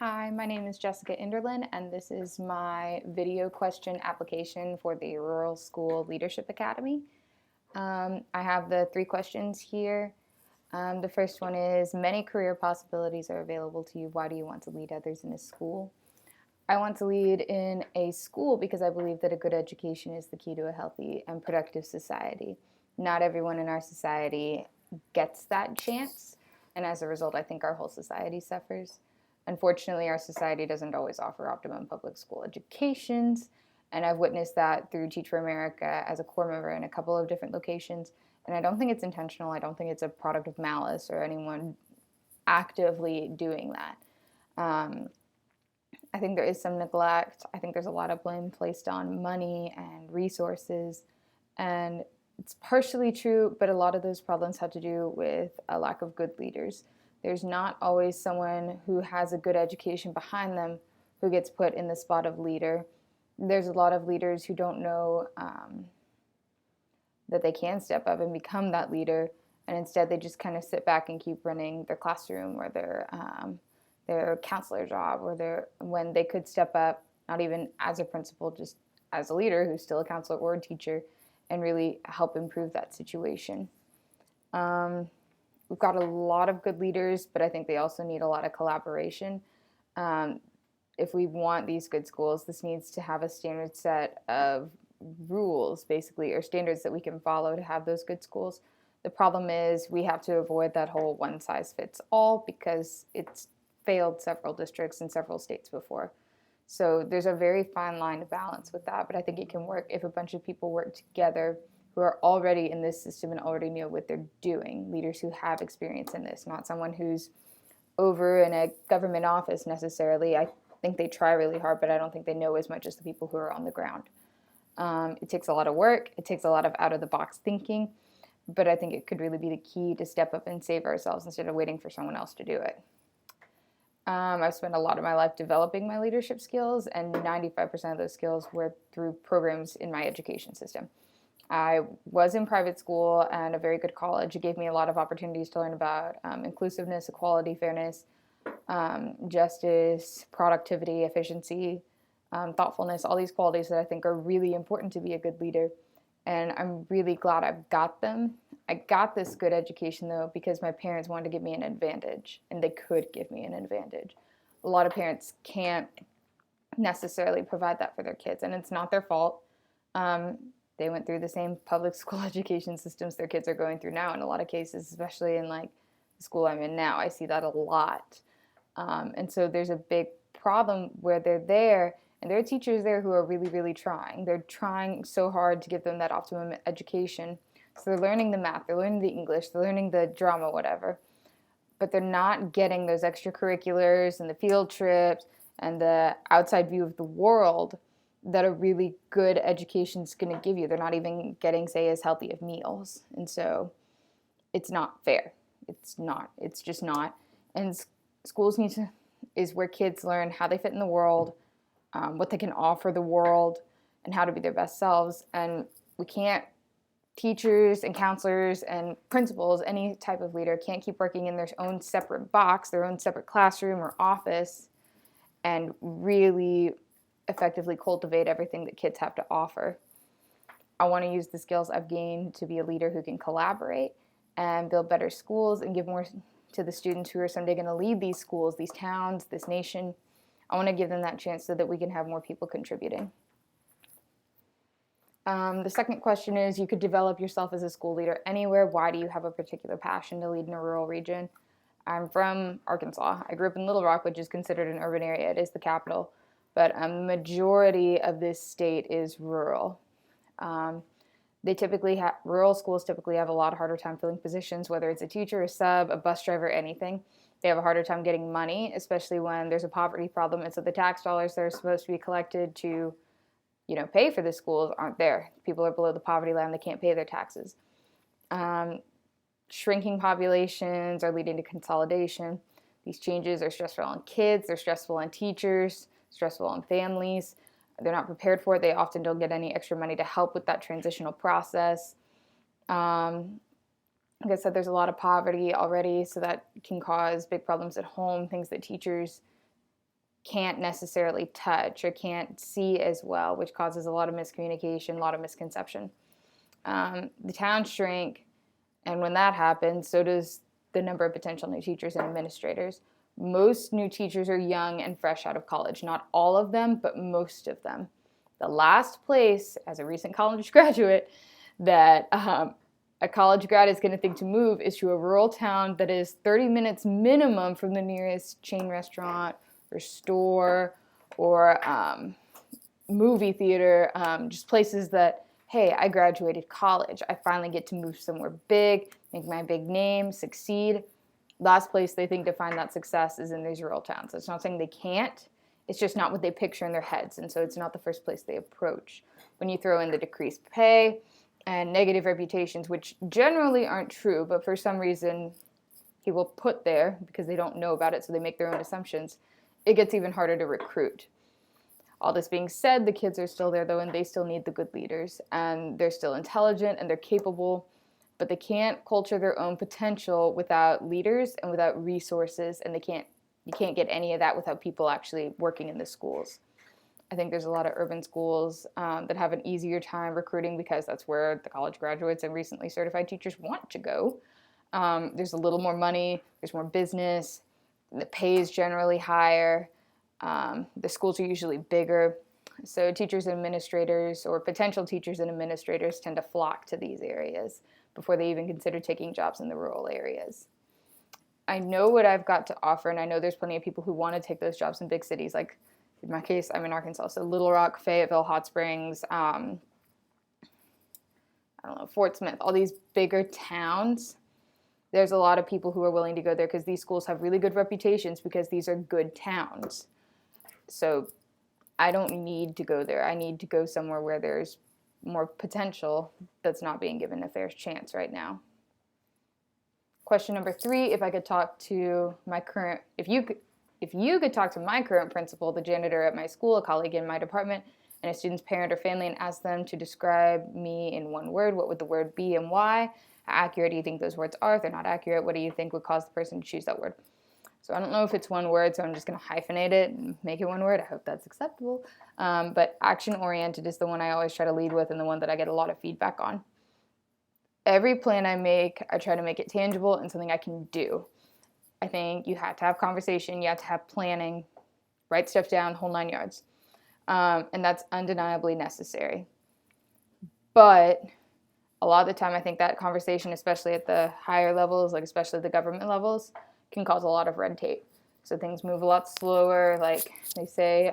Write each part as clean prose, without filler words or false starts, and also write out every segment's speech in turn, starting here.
Hi, my name is Jessica Inderlin, and this is my video question application for the Rural School Leadership Academy. I have the 3 questions here. The first one is, many career possibilities are available to you. Why do you want to lead others in a school? I want to lead in a school because I believe that a good education is the key to a healthy and productive society. Not everyone in our society gets that chance, and as a result, I think our whole society suffers. Unfortunately, our society doesn't always offer optimum public school educations, and I've witnessed that through Teach for America as a core member in a couple of different locations. And I don't think it's intentional. I don't think it's a product of malice or anyone actively doing that. I think there is some neglect. I think there's a lot of blame placed on money and resources. And it's partially true, but a lot of those problems have to do with a lack of good leaders. There's not always someone who has a good education behind them who gets put in the spot of leader. There's a lot of leaders who don't know that they can step up and become that leader, and instead they just kind of sit back and keep running their classroom or their counselor job, or when they could step up, not even as a principal, just as a leader who's still a counselor or a teacher, and really help improve that situation. We've got a lot of good leaders, but I think they also need a lot of collaboration. If we want these good schools, this needs to have a standard set of rules, basically, or standards that we can follow to have those good schools. The problem is we have to avoid that whole one size fits all because it's failed several districts in several states before. So there's a very fine line to balance with that, but I think it can work if a bunch of people work together who are already in this system and already know what they're doing, leaders who have experience in this, not someone who's over in a government office necessarily. I think they try really hard, but I don't think they know as much as the people who are on the ground. It takes a lot of work. It takes a lot of out-of-the-box thinking, but I think it could really be the key to step up and save ourselves instead of waiting for someone else to do it. I've spent a lot of my life developing my leadership skills, and 95% of those skills were through programs in my education system. I was in private school and a very good college. It gave me a lot of opportunities to learn about inclusiveness, equality, fairness, justice, productivity, efficiency, thoughtfulness, all these qualities that I think are really important to be a good leader. And I'm really glad I've got them. I got this good education, though, because my parents wanted to give me an advantage, and they could give me an advantage. A lot of parents can't necessarily provide that for their kids, and it's not their fault. They went through the same public school education systems their kids are going through now in a lot of cases, especially in like the school I'm in now. I see that a lot. And so there's a big problem where they're there, and there are teachers there who are really, really trying. They're trying so hard to give them that optimum education. So they're learning the math, they're learning the English, they're learning the drama, whatever. But they're not getting those extracurriculars and the field trips and the outside view of the world that a really good education is going to give you. They're not even getting, say, as healthy of meals. And so it's not fair. It's not. It's just not. And schools is where kids learn how they fit in the world, what they can offer the world, and how to be their best selves. And we can't, teachers and counselors and principals, any type of leader, can't keep working in their own separate box, their own separate classroom or office, and really effectively cultivate everything that kids have to offer. I want to use the skills I've gained to be a leader who can collaborate and build better schools and give more to the students who are someday going to lead these schools, these towns, this nation. I want to give them that chance so that we can have more people contributing. The second question is, you could develop yourself as a school leader anywhere. Why do you have a particular passion to lead in a rural region? I'm from Arkansas. I grew up in Little Rock, which is considered an urban area. It is the capital. But a majority of this state is rural. Rural schools typically have a lot harder time filling positions, whether it's a teacher, a sub, a bus driver, anything. They have a harder time getting money, especially when there's a poverty problem. And so the tax dollars that are supposed to be collected to pay for the schools aren't there. People are below the poverty line. They can't pay their taxes. Shrinking populations are leading to consolidation. These changes are stressful on kids. They're stressful on teachers, stressful on families. They're not prepared for it. They often don't get any extra money to help with that transitional process. Like I said, there's a lot of poverty already, so that can cause big problems at home, things that teachers can't necessarily touch or can't see as well, which causes a lot of miscommunication, a lot of misconception. The towns shrink, and when that happens, so does the number of potential new teachers and administrators. Most new teachers are young and fresh out of college. Not all of them, but most of them. The last place, as a recent college graduate, that a college grad is going to think to move is to a rural town that is 30 minutes minimum from the nearest chain restaurant or store or movie theater, just places that, hey, I graduated college. I finally get to move somewhere big, make my big name, succeed. Last place they think to find that success is in these rural towns. It's not saying they can't. It's just not what they picture in their heads, and so it's not the first place they approach. When you throw in the decreased pay and negative reputations, which generally aren't true, but for some reason people put there because they don't know about it, so they make their own assumptions, it gets even harder to recruit. All this being said, the kids are still there, though, and they still need the good leaders, and they're still intelligent and they're capable, but they can't culture their own potential without leaders and without resources, and you can't get any of that without people actually working in the schools. I think there's a lot of urban schools that have an easier time recruiting because that's where the college graduates and recently certified teachers want to go. There's a little more money, there's more business, the pay is generally higher, the schools are usually bigger, so teachers and administrators or potential teachers and administrators tend to flock to these areas before they even consider taking jobs in the rural areas. I know what I've got to offer, and I know there's plenty of people who want to take those jobs in big cities. Like in my case, I'm in Arkansas, so Little Rock, Fayetteville, Hot Springs, Fort Smith, all these bigger towns. There's a lot of people who are willing to go there because these schools have really good reputations because these are good towns. So I don't need to go there. I need to go somewhere where there's more potential that's not being given a fair chance right now. Question number 3, if you could talk to my current principal, the janitor at my school, a colleague in my department, and a student's parent or family and ask them to describe me in one word, what would the word be and why? How accurate do you think those words are? If they're not accurate, what do you think would cause the person to choose that word? So I don't know if it's one word, so I'm just going to hyphenate it and make it one word. I hope that's acceptable. But action-oriented is the one I always try to lead with and the one that I get a lot of feedback on. Every plan I make, I try to make it tangible and something I can do. I think you have to have conversation, you have to have planning, write stuff down, whole 9 yards. And that's undeniably necessary. But a lot of the time I think that conversation, especially at the higher levels, like especially the government levels, can cause a lot of red tape. So things move a lot slower. Like they say,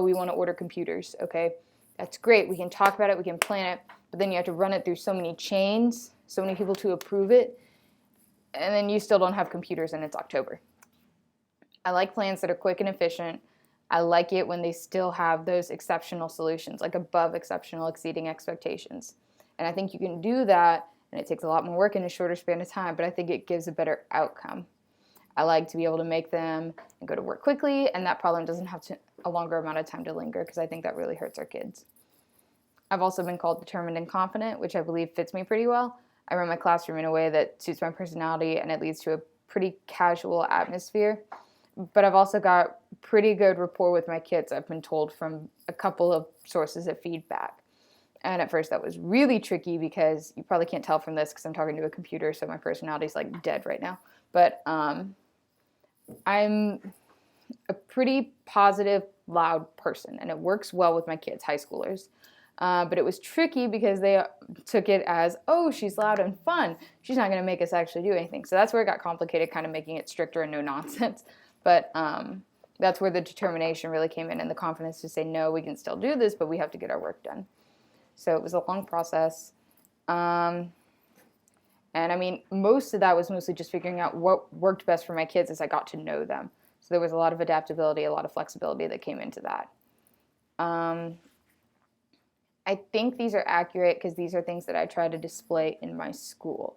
we want to order computers. Okay, that's great. We can talk about it, we can plan it, but then you have to run it through so many chains, so many people to approve it, and then you still don't have computers and it's October. I like plans that are quick and efficient. I like it when they still have those exceptional solutions, like above exceptional, exceeding expectations. And I think you can do that, and it takes a lot more work in a shorter span of time, but I think it gives a better outcome. I like to be able to make them and go to work quickly, and that problem doesn't have a longer amount of time to linger, because I think that really hurts our kids. I've also been called determined and confident, which I believe fits me pretty well. I run my classroom in a way that suits my personality, and it leads to a pretty casual atmosphere. But I've also got pretty good rapport with my kids, I've been told from a couple of sources of feedback. And at first that was really tricky because you probably can't tell from this because I'm talking to a computer, so my personality's like dead right now. But I'm a pretty positive, loud person, and it works well with my kids, high schoolers. But it was tricky because they took it as, oh, she's loud and fun. She's not going to make us actually do anything. So that's where it got complicated, kind of making it stricter and no nonsense. But that's where the determination really came in and the confidence to say, no, we can still do this, but we have to get our work done. So it was a long process. And I mean, most of that was mostly just figuring out what worked best for my kids as I got to know them. So there was a lot of adaptability, a lot of flexibility that came into that. I think these are accurate because these are things that I try to display in my school.